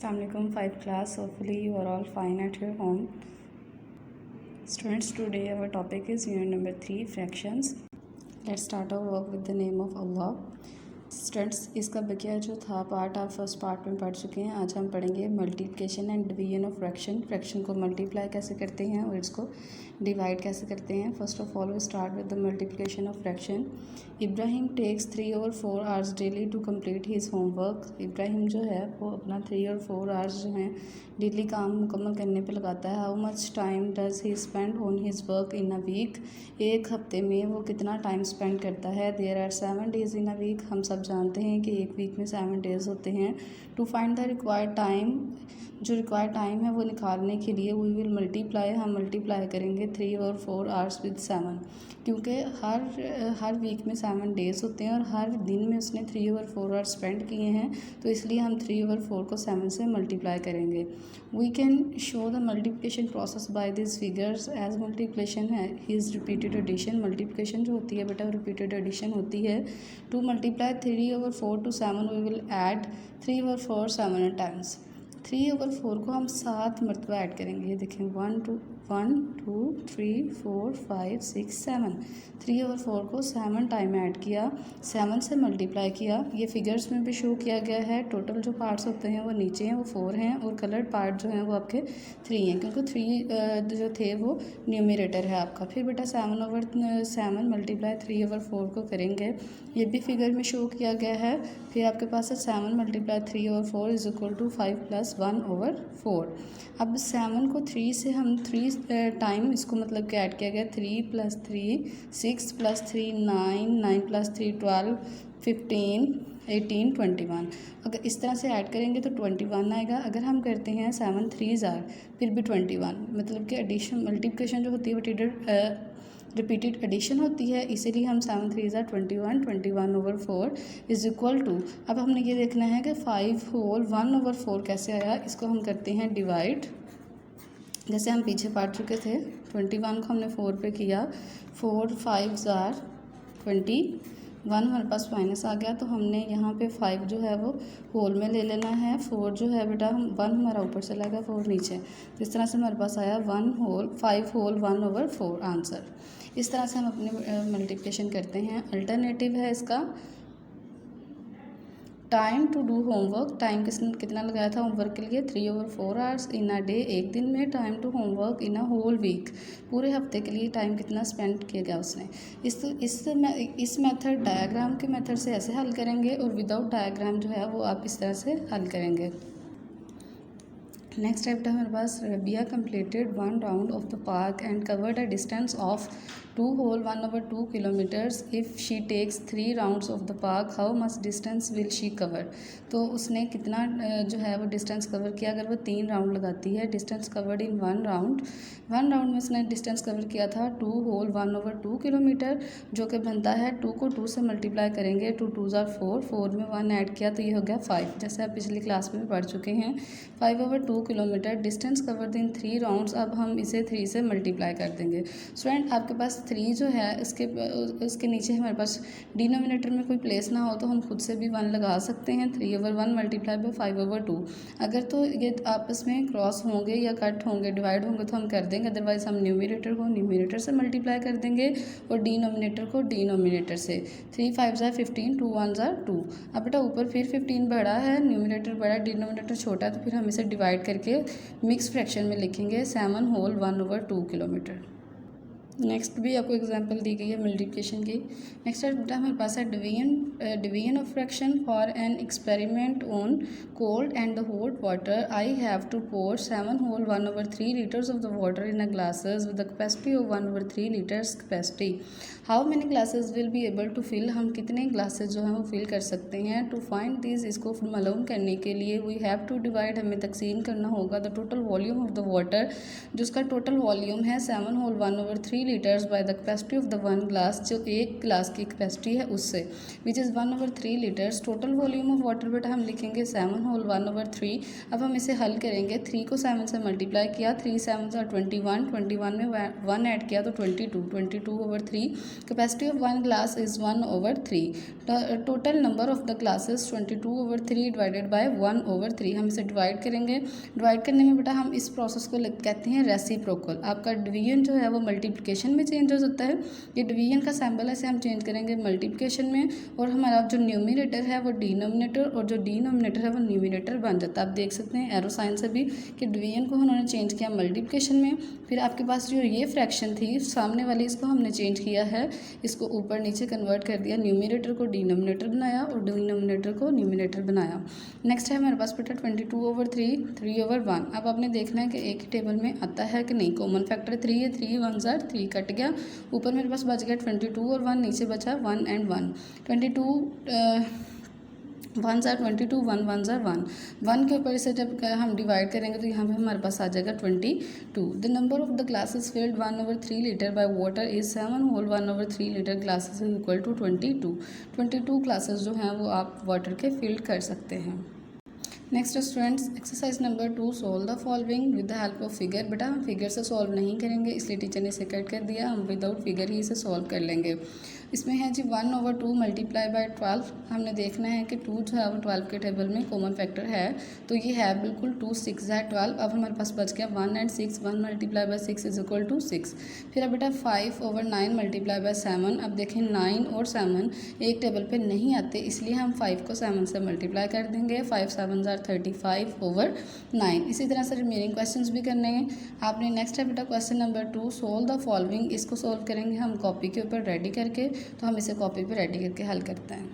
Assalamualaikum 5th class. Hopefully you are all fine at your home. Students, today our topic is unit number 3 fractions. Let's start our work with the name of Allah. Students, इसका बकिया जो था part आप first part में पढ़ चुके हैं। आज हम पढ़ेंगे multiplication and division of fraction. Fraction को मल्टीप्लाई कैसे करते हैं और इसको डिवाइड कैसे करते हैं। First of all we start with the multiplication of fraction. Ibrahim takes 3 और 4 hours daily to complete his homework. Ibrahim जो है वो अपना 3 और 4 आवर्स जो हैं डेली काम मुकम्मल करने पे लगाता है। How much time does he spend on his work in a week. एक हफ्ते में वो कितना टाइम स्पेंड करता है। There are 7 days in a week. हम सब जानते हैं कि एक वीक में 7 डेज़ होते हैं। To find the required time, जो रिक्वायर्ड टाइम है वो निकालने के लिए वी विल मल्टीप्लाई, हम मल्टीप्लाई करेंगे 3 और 4 आवर्स विद 7, क्योंकि हर वीक में 7 डेज़ होते हैं और हर दिन में उसने 3 और 4 आवर्स स्पेंड किए हैं, तो इसलिए हम 3 और 4 को 7 से मल्टीप्लाई करेंगे। We can show the multiplication process by this figures as multiplication है हिज रिपीटेड एडिशन। मल्टीप्लिकेशन जो होती है बेटा वो रिपीटेड एडिशन होती है। To multiply 3 over 4 to 7 we will add 3 over 4 7 times. 3 over 4 को हम 7 मरतबा ऐड करेंगे। ये देखें 1 2 3 4 5 6 7। 3 over 4 को 7 टाइम ऐड किया, 7 से मल्टीप्लाई किया। ये फिगर्स में भी शो किया गया है। टोटल जो पार्ट्स होते हैं वो नीचे हैं, वो 4 हैं, और कलर्ड पार्ट जो हैं वो आपके 3 हैं, क्योंकि 3 जो थे वो न्यूमरेटर है आपका। फिर बेटा 7 over 7 मल्टीप्लाई 3 over 4 को करेंगे। ये भी फिगर में शो किया गया है। फिर आपके पास है 7 multiply 3 over 4 is equal to 5 + 1 over 4। अब 7 को 3 से हम 3 टाइम इसको मतलब कि ऐड किया गया। 3 + 3 6 + 3 9 9 + 3 12 15 18 21। अगर इस तरह से ऐड करेंगे तो 21 आएगा। अगर हम करते हैं 7 3 फिर भी 21, मतलब कि एडिशन मल्टीप्लिकेशन जो होती है रिपीटेड एडिशन होती है, इसीलिए हम 7 3 21 21 over 4 इज इक्वल टू। अब हमने ये देखना है कि 5 होल 1 over 4 कैसे आया। इसको हम करते हैं डिवाइड, जैसे हम पीछे पढ़ चुके थे। 21 को हमने 4 पे किया, 4 5 21 हमारे पास माइनस आ गया, तो हमने यहाँ पे 5 जो है वो होल में ले लेना है। 4 जो है बेटा हम 1 हमारा ऊपर चला गया, 4 नीचे, तो इस तरह से हमारे पास आया 5 होल 1 over 4 आंसर। इस तरह से हम अपने मल्टीप्लिकेशन करते हैं। अल्टरनेटिव है इसका time to do homework. Time कितना लगाया था होमवर्क के लिए, 3 over 4 hours in a day, एक दिन में। Time to homework in a whole week, पूरे हफ्ते के लिए टाइम कितना स्पेंड किया गया उसने। इस मेथड डायग्राम के मेथड से ऐसे हल करेंगे, और विदाउट डायग्राम जो है वो आप इस तरह से हल करेंगे। नेक्स्ट स्टेप है हमारे पास, Rabia completed 1 round of the park and covered a distance of 2 whole 1 over 2 kilometers. If she takes 3 rounds of the park, how much distance will she cover? तो उसने कितना जो है वो डिस्टेंस कवर किया। अगर वो 3 राउंड लगाती है, डिस्टेंस कवर्ड इन 1 राउंड में उसने डिस्टेंस कवर किया था 2 whole 1 over 2 किलोमीटर, जो कि बनता है 2 को 2 से मल्टीप्लाई करेंगे, 2 2 4 4 में 1 ऐड किया तो ये हो गया 5, जैसे आप पिछली क्लास में भी पढ़ चुके हैं। 5 over 2 kilometre, distance covered in 3 rounds. अब हम इसे 3 से मल्टीप्लाई कर देंगे। स्टूडेंट, आपके पास 3 जो है इसके नीचे हमारे पास डिनोमिनेटर में कोई प्लेस ना हो तो हम खुद से भी 1 लगा सकते हैं। 3 over 1 मल्टीप्लाई बाई 5 over 2। अगर तो ये आपस में क्रॉस होंगे या कट होंगे, डिवाइड होंगे तो हम कर देंगे, अदरवाइज हम न्यूमरेटर को न्यूमरेटर से मल्टीप्लाई कर देंगे और डिनोमिनेटर को डिनोमिनेटर से। 3 5 15 2 1 2। अब बेटा ऊपर फिर 15 बड़ा है, न्यूमरेटर बड़ा है, डिनोमिनेटर छोटा है, तो फिर हम इसे डिवाइड करके मिक्स फ्रैक्शन में लिखेंगे 7 होल 1 over 2 किलोमीटर। नेक्स्ट भी आपको एग्जांपल दी गई है मल्टीप्लिकेशन की। नेक्स्ट बेटा हमारे पास है division of fraction for an experiment on cold and hot water. I have to pour 7 whole 1 over 3 liters of the water in a glasses with the capacity of 1 over 3 liters capacity. How many glasses will be able to fill, हम कितने glasses जो हैं वो fill कर सकते हैं। To find this, इसको मालूम करने के लिए वी हैव टू डिवाइड, हमें तकसीम करना होगा the total volume of the water, जिसका टोटल वॉल्यूम है 7 whole 1 over 3 litres by the capacity of the one glass, जो एक गिलास की कैपेसिटी है उससे, which is 1/3 litres. Total volume of water बेटा हम लिखेंगे 7 होल 1/3। अब हम इसे हल करेंगे, 3 को 7 से मल्टीप्लाई किया, 3 7 21, 21 में 1 ऐड किया तो 22, 22/3। Capacity of one glass is 1/3। Total number of the glasses 22/3 divided by 1/3। हम इसे डिवाइड करेंगे, डिवाइड करने में बेटा हम इस प्रोसेस को कहते हैं रेसिप्रोकल। आपका डिवीजन जो है वो मल्टीप्लिकेशन में चेंज हो सकता है, ये डिवीजन का सिंबल है, इसे हम चेंज करेंगे मल्टीप्लिकेशन में, और हमारा जो न्यूमिनेटर है वो डिनोमिनेटर और जो डिनोमिनेटर है वो न्यूमिनेटर बन जाता है। आप देख सकते हैं एरो साइन से भी कि डिवीजन को उन्होंने चेंज किया मल्टीप्लिकेशन में। फिर आपके पास जो ये फ्रैक्शन थी सामने वाली, इसको हमने चेंज किया है, इसको ऊपर नीचे कन्वर्ट कर दिया, न्यूमिनेटर को डिनोमिनेटर बनाया और डिनोमिनेटर को न्यूमिनेटर बनाया। नेक्स्ट है हमारे पास बेटा 22/3, 3/1। अब आपने देखना है कि एक ही टेबल में आता है कि नहीं। कॉमन फैक्टर 3 है, 3 1 जार 3 कट गया, ऊपर मेरे पास बच गया 22 और 1, नीचे बचा 1 एंड 1। 22 1 जार 22, 1 1 जार 1, 1 के ऊपर इसे जब हम डिवाइड करेंगे तो यहाँ पे हमारे पास आ जाएगा 22। The number of the glasses filled 1/3 litre by water is 7 whole 1/3 litre glasses is equal to 22। 22 glasses जो हैं वो आप वाटर के फिल्ड कर सकते हैं। Next students, exercise number 2, solve the following with the help of figure. बेटा हम फिगर से सॉल्व नहीं करेंगे, इसलिए टीचर ने इसे कट कर दिया, हम विदाउट फिगर ही इसे सॉल्व कर लेंगे। इसमें है जी 1/2 मल्टीप्लाई बाय 12। हमने देखना है कि 2 जो है वो 12 के टेबल में कॉमन फैक्टर है, तो ये है बिल्कुल 2, 6 है 12। अब हमारे पास बच गया 1 and 6, 1 multiply by 6 is equal to 6। फिर अब बेटा 5/9 मल्टीप्लाई बाय 7। अब देखें 9 और 7 एक टेबल पे नहीं आते, इसलिए हम 5 को 7 से मल्टीप्लाई कर देंगे, 5 7 जार 35/9। इसी तरह से रिमेनिंग क्वेश्चंस भी करने हैं आपने। नेक्स्ट है बेटा question number 2, solve the following. इसको सोल्व करेंगे हम कॉपी के ऊपर रेडी करके, तो हम इसे कॉपी पे रेडी करके हल करते हैं।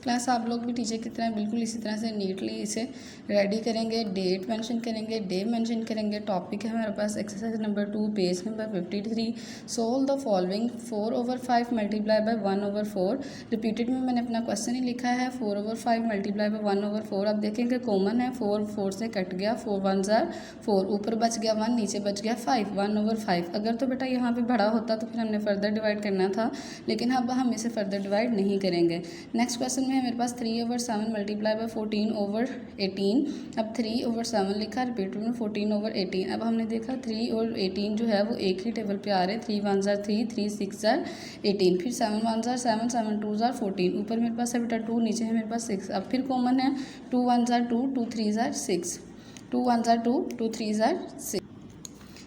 क्लास आप लोग भी टीचर की तरह बिल्कुल इसी तरह से नीटली इसे रेडी करेंगे, डेट मेंशन करेंगे, डे मेंशन करेंगे। टॉपिक है हमारे पास exercise number 2, page number 53। Solve the following, 4/5 multiply by 1/4। Repeated में मैंने अपना क्वेश्चन ही लिखा है, 4/5 मल्टीप्लाई बाय 1/4। आप देखेंगे कॉमन है, 4 से कट गया, 4 1 जार 4, ऊपर बच गया 1, नीचे बच गया 5, 1/5। अगर तो बेटा यहाँ पे बड़ा होता तो फिर हमने फर्दर डिवाइड करना था, लेकिन अब हम इसे फर्दर डिवाइड नहीं करेंगे। नेक्स्ट क्वेश्चन में मेरे पास 3/7 मल्टीप्लाई बाय 14/18। अब 3/7 लिखा, रिपीट में 14/18। अब हमने देखा 3 और 18 जो है वो एक ही टेबल पे आ रहे हैं, 3 1 जार 3, 3 6 जार 18, फिर 7 1 जार 7, 7 2 जार 14। ऊपर मेरे पास है बेटा 2, नीचे है मेरे पास 6। अब फिर कॉमन है, 2 1 jar 2, 2 3 jar 6, 2 1 jar 2, 2 3 jar 6।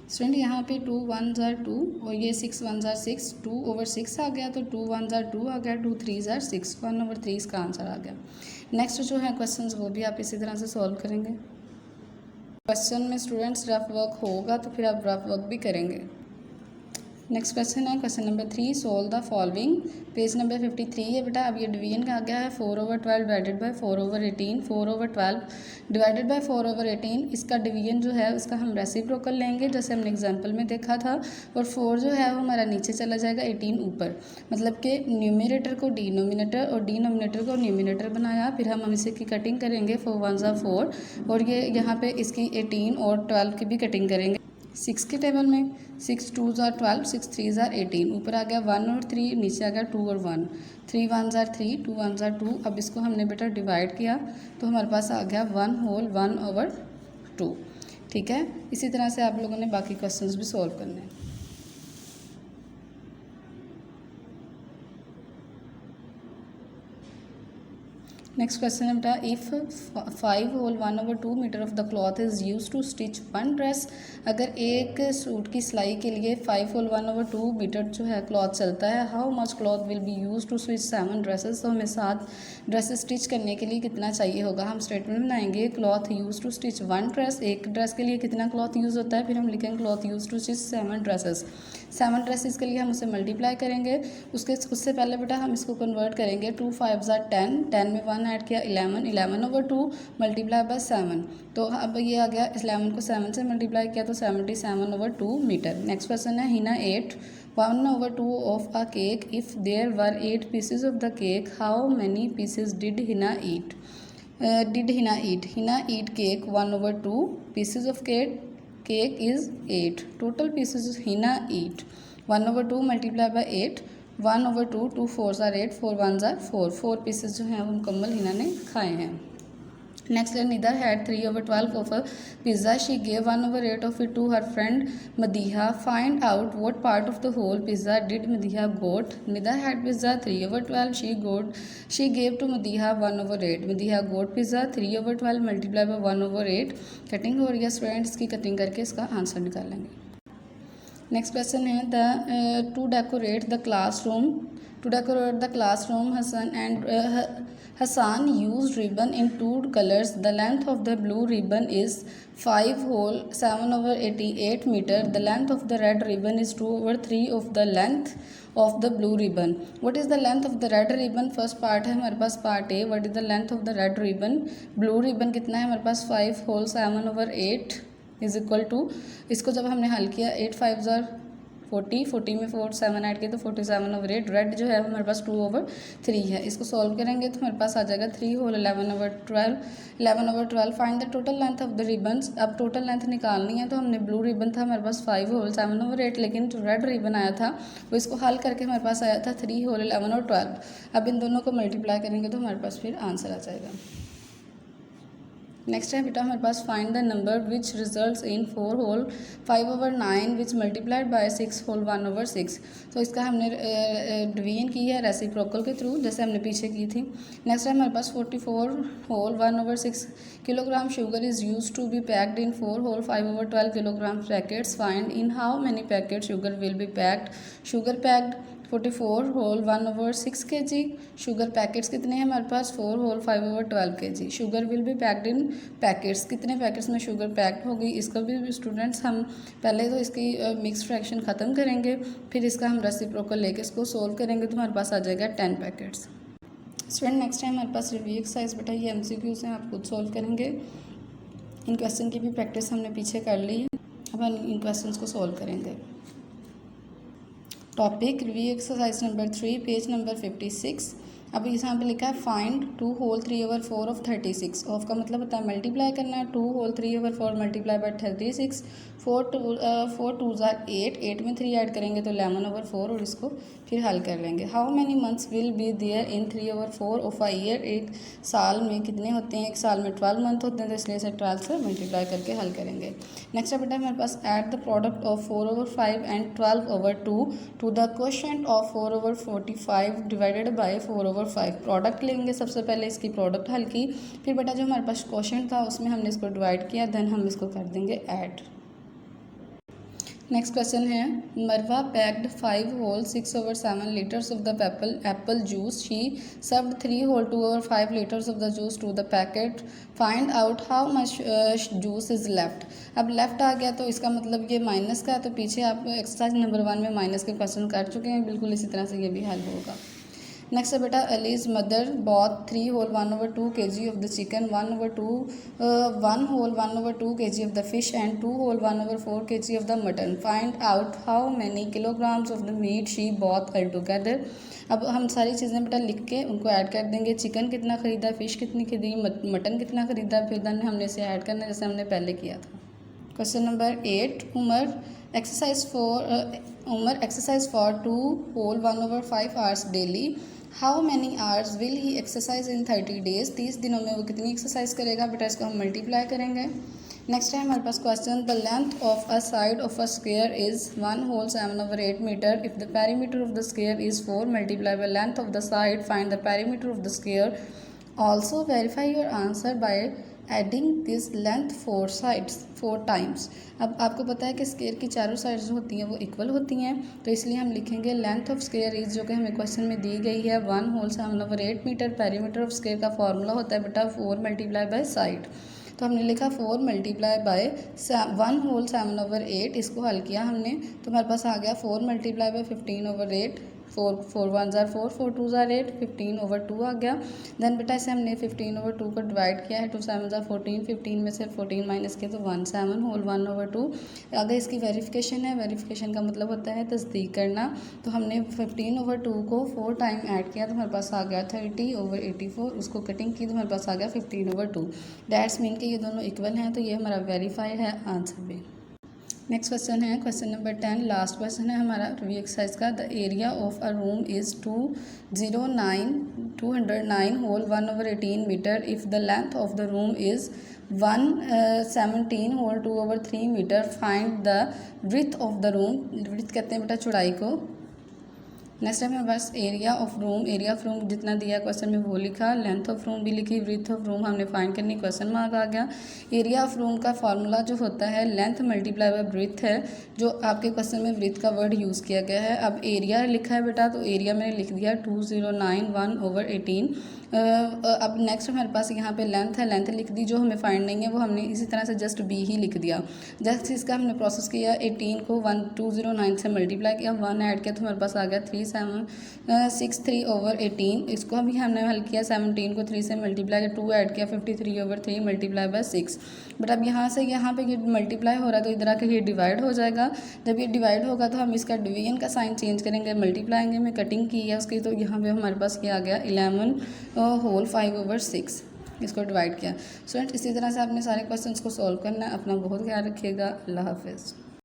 Student यहाँ पे 2 1 जार 2 और ये 6 1 जार 6, 2/6 आ गया, तो 2 1 जार 2 आ गया, 2 3 जार 6, 1/3 इसका आंसर आ गया। नेक्स्ट जो है क्वेश्चंस वो भी आप इसी तरह से सॉल्व करेंगे। क्वेश्चन में स्टूडेंट्स रफ वर्क होगा तो फिर आप रफ वर्क भी करेंगे। नेक्स्ट क्वेश्चन है question number 3, solve the following. Page number 53 है बेटा। अब ये डिवीजन का आ गया है 4/12 डिवाइडेड बाय 4/18। 4/12 डिवाइडेड बाय 4/18, इसका डिवीजन जो है उसका हम रेसिप्रोकल लेंगे, जैसे हमने एग्जांपल में देखा था, और 4 जो है वो हमारा नीचे चला जाएगा, 18 ऊपर, मतलब कि न्यूमिनेटर को डिनोमिनेटर और डिनोमिनेटर को न्यूमिनेटर बनाया। फिर हम इसे की कटिंग करेंगे, 4 1 जार 4, और ये यहाँ पे इसकी 18 और 12 की भी कटिंग करेंगे 6 के टेबल में, 6 2 जार 12, 6 3 जार 18, ऊपर आ गया 1 और 3, नीचे आ गया 2 और 1, 3 1 जार 3, 2 1 जार 2। अब इसको हमने बेटा डिवाइड किया तो हमारे पास आ गया 1 होल 1/2। ठीक है, इसी तरह से आप लोगों ने बाकी क्वेश्चंस भी सॉल्व करने हैं। नेक्स्ट क्वेश्चन है बेटा, if 5 whole 1/2 metre of the cloth is use to stitch 1 dress. अगर एक सूट की सिलाई के लिए 5 होल 1/2 मीटर जो है क्लॉथ चलता है, how much cloth will be use to stitch 7 dresses. तो हमें 7 ड्रेसेस स्टिच करने के लिए कितना चाहिए होगा। हम स्टेटमेंट बनाएंगे, cloth use to stitch 1 dress, एक ड्रेस के लिए कितना क्लॉथ यूज़ होता है, फिर हम लिखेंगे cloth use to stitch 7 dresses. 7 dresses के लिए हम उसे मल्टीप्लाई करेंगे, उससे पहले बेटा हम इसको कन्वर्ट करेंगे, 2 5 जार 10, 10 में 1 ऐड किया 11, 11/2 मल्टीप्लाई बाय 7। तो अब ये आ गया, 11 को 7 से मल्टीप्लाई किया तो 77/2 मीटर। नेक्स्ट क्वेश्चन है, Hina 8 1/2 of a cake. If there were 8 pieces of the cake, how many pieces did Hina eat. Hina eat cake 1/2 pieces of cake is 8, total pieces Hina eat 1/2 multiply by 8, 1/2, 2 4s are 8, 4 1s are 4, 4 pieces जो हैं वो मुकम्मल हिना ने खाए हैं। Next, Nida had 3/12 of a pizza. She gave 1/8 of it to her friend Madiha. Find out what part of the whole pizza did Madiha got. Nida had pizza 3/12. She gave to Madiha 1/8. Madiha got pizza 3/12 multiply by 1/8. Cutting हो रही है student, इसकी cutting करके इसका answer निकालेंगे। Next question है to decorate the classroom Hassan used ribbon in 2 colors. The length of the blue ribbon is 5 whole 7/88 meter. The length of the red ribbon is 2/3 of the length of the blue ribbon. What is the length of the red ribbon? First part है हमारे पास part A. What is the length of the red ribbon? Blue ribbon कितना है हमारे पास 5 whole 7/8 is equal to, इसको जब हमने हल किया 8 5 40, 40 में 4 7 ऐड किया तो 47/8। रेड जो है हमारे पास 2/3 है। इसको सॉल्व करेंगे तो हमारे पास आ जाएगा 3 whole 11/12। Find the total length of the ribbons. अब टोटल लेंथ निकालनी है तो हमने ब्लू रिबन था हमारे पास 5 होल 7/8, लेकिन जो रेड रिबन आया था वो इसको हल करके हमारे पास आया था 3 होल 11 और 12। अब इन दोनों को मल्टीप्लाई करेंगे तो हमारे पास फिर आंसर आ जाएगा। नेक्स्ट है बेटा हमारे पास find the number which results in 4 whole 5/9 which multiplied by 6 whole 1/6। तो इसका हमने डिवीजन की है रेसिप्रोकल के थ्रू, जैसे हमने पीछे की थी। नेक्स्ट है हमारे पास 44 whole 1/6 kilogram sugar is use to be packed in 4 whole 5/12 kilogram packets. Find in how many packet sugar will be packed. Sugar packed 44 whole 1/6 kg। Sugar packets कितने हैं हमारे पास 4 whole 5/12 kg। Sugar will be packed in packets, कितने packets में sugar packed होगी। इसका भी students हम पहले तो इसकी मिक्स फ्रैक्शन ख़त्म करेंगे, फिर इसका हम रेसिप्रोकल लेके इसको सोल्व करेंगे तो हमारे पास आ जाएगा 10 पैकेट्स। स्टूडेंट नेक्स्ट टाइम हमारे पास रिव्यू एक्सरसाइज बेटा ये MCQs हैं, आप खुद सोल्व करेंगे। इन क्वेश्चन की भी प्रैक्टिस हमने पीछे कर ली है, अब हम इन क्वेश्चन को सोल्व करेंगे। Topic review exercise number 3 page number 56। अब यहाँ पे लिखा है फाइंड 2 होल 3/4 ऑफ 36। ऑफ का मतलब होता है मल्टीप्लाई करना है। 2 whole 3/4 multiply by 36। 4 2s are 8, 8 में 3 ऐड करेंगे तो 11/4 और इसको फिर हल कर लेंगे। How many months will be there in 3/4 of a year. एक साल में कितने होते हैं, एक साल में 12 मंथ होते हैं, तो इसलिए इसे 12 से मल्टीप्लाई करके हल करेंगे। नेक्स्ट है बेटा हमारे पास add the product of 4/5 and 12/2 to the quotient of 4/45 divided by 4/5। Product लेंगे, सबसे पहले इसकी प्रोडक्ट हल की, फिर बेटा जो हमारे पास क्वोशंट था उसमें हमने इसको डिवाइड किया, देन हम इसको कर देंगे ऐड। नेक्स्ट क्वेश्चन है Marwa packed 5 whole 6/7 litres of the apple juice. She served 3 whole 2/5 litres of the juice to the packet. Find out how much juice is left. अब लेफ्ट आ गया तो इसका मतलब ये माइनस का है, तो पीछे आप एक्सरसाइज नंबर 1 में माइनस के क्वेश्चन कर चुके हैं, बिल्कुल इसी तरह से ये भी हल होगा। नेक्स्ट है बेटा Alice's mother bought 3 whole 1/2 kg of the chicken, 1 whole 1/2 kg of the fish and 2 whole 1/4 kg of the mutton. Find out how many kilograms of the meat she bought all together. अब हम सारी चीज़ें बेटा लिख के उनको add कर देंगे। चिकन कितना ख़रीदा, फ़िश कितनी खरीदी, मटन कितना ख़रीदा, फिर देन हमने इसे ऐड करना जैसे हमने पहले किया था। Question number 8 Umar exercise for 2 whole 1/5 hours daily. How many hours will he exercise in 30 days. 30 दिनों में वो कितनी एक्सरसाइज करेगा बेटा, इसको हम मल्टीप्लाई करेंगे। नेक्स्ट है हमारे पास question the length of a side of a square is 1 whole 7/8 metre. If the perimeter of the square is 4 multiply by length of the side find the perimeter of the square. Also verify your answer by adding this length 4 times. अब आपको पता है कि square की चारों sides जो होती हैं वो इक्वल होती हैं, तो इसलिए हम लिखेंगे लेंथ ऑफ स्क्वायर इज जो कि हमें क्वेश्चन में दी गई है 1 whole 7/8 metre. Perimeter of square का फॉर्मूला होता है बेटा 4 मल्टीप्लाई बाय साइड, तो हमने लिखा 4 मल्टीप्लाई बाय 1 होल 7/8। इसको हल किया हमने तो हमारे पास आ गया 4 multiply bye 15/8। 4 1s are 4, 4 2s are 8, 15/2 आ गया। देन बेटा इसे हमने 15/2 को डिवाइड किया है, 2 7s are 14, 15 में से 14 माइनस किया तो 17 होल 1/2। अगर इसकी वेरिफिकेशन है, वेरिफिकेशन का मतलब होता है तस्दीक करना, तो हमने 15/2 को 4 टाइम ऐड किया तो हमारे पास आ गया 30/84। उसको कटिंग की तो हमारे पास आ गया 15/2। डैट्स मीन कि ये दोनों इक्वल हैं, तो ये हमारा वेरीफाइड है आंसर भी। नेक्स्ट क्वेश्चन है क्वेश्चन नंबर 10, लास्ट क्वेश्चन है हमारा रिव्यू एक्सरसाइज का। The area of a room is 209 whole 1/18 metre if the length of the room is 117 whole 2/3 metre. Find the width of the room. Width कहते हैं बेटा चौड़ाई को। Next है मेरे पास एरिया ऑफ रूम जितना दिया क्वेश्चन में वो लिखा, लेंथ ऑफ रूम भी लिखी, विड्थ ऑफ रूम हमने फाइंड करनी, क्वेश्चन मार्क आ गया। एरिया ऑफ रूम का फार्मूला जो होता है लेंथ मल्टीप्लाई बाय ब्रीथ है, जो आपके क्वेश्चन में ब्रीथ का वर्ड यूज़ किया गया है। अब एरिया लिखा है बेटा, तो एरिया मैंने लिख दिया 2091/18। अब नेक्स्ट हमारे पास यहाँ पे लेंथ है, लेंथ लिख दी, जो हमें फाइंड नहीं है वो हमने इसी तरह से जस्ट बी ही लिख दिया। जस्ट इसका हमने प्रोसेस किया, 18 को 1209 से मल्टीप्लाई किया, 1 ऐड किया तो हमारे पास आ गया 3763/18। इसको अभी हमने हल किया, 17 को 3 से मल्टीप्लाई किया, 2 ऐड किया, 53/3 मल्टीप्लाई बाय 6। बट अब यहाँ से यहाँ पे ये मल्टीप्लाई हो रहा है तो इधर आके ये डिवाइड हो जाएगा। जब ये डिवाइड होगा तो हम इसका डिवीजन का साइन चेंज करेंगे, मल्टीप्लाएंगे में कटिंग की है उसकी, तो यहाँ पे हमारे पास ये आ गया 11 होल 5/6। इसको डिवाइड किया। स्टूडेंट इसी तरह से आपने सारे क्वेश्चंस को सॉल्व करना है। अपना बहुत ख्याल रखिएगा। अल्लाह हाफिज़।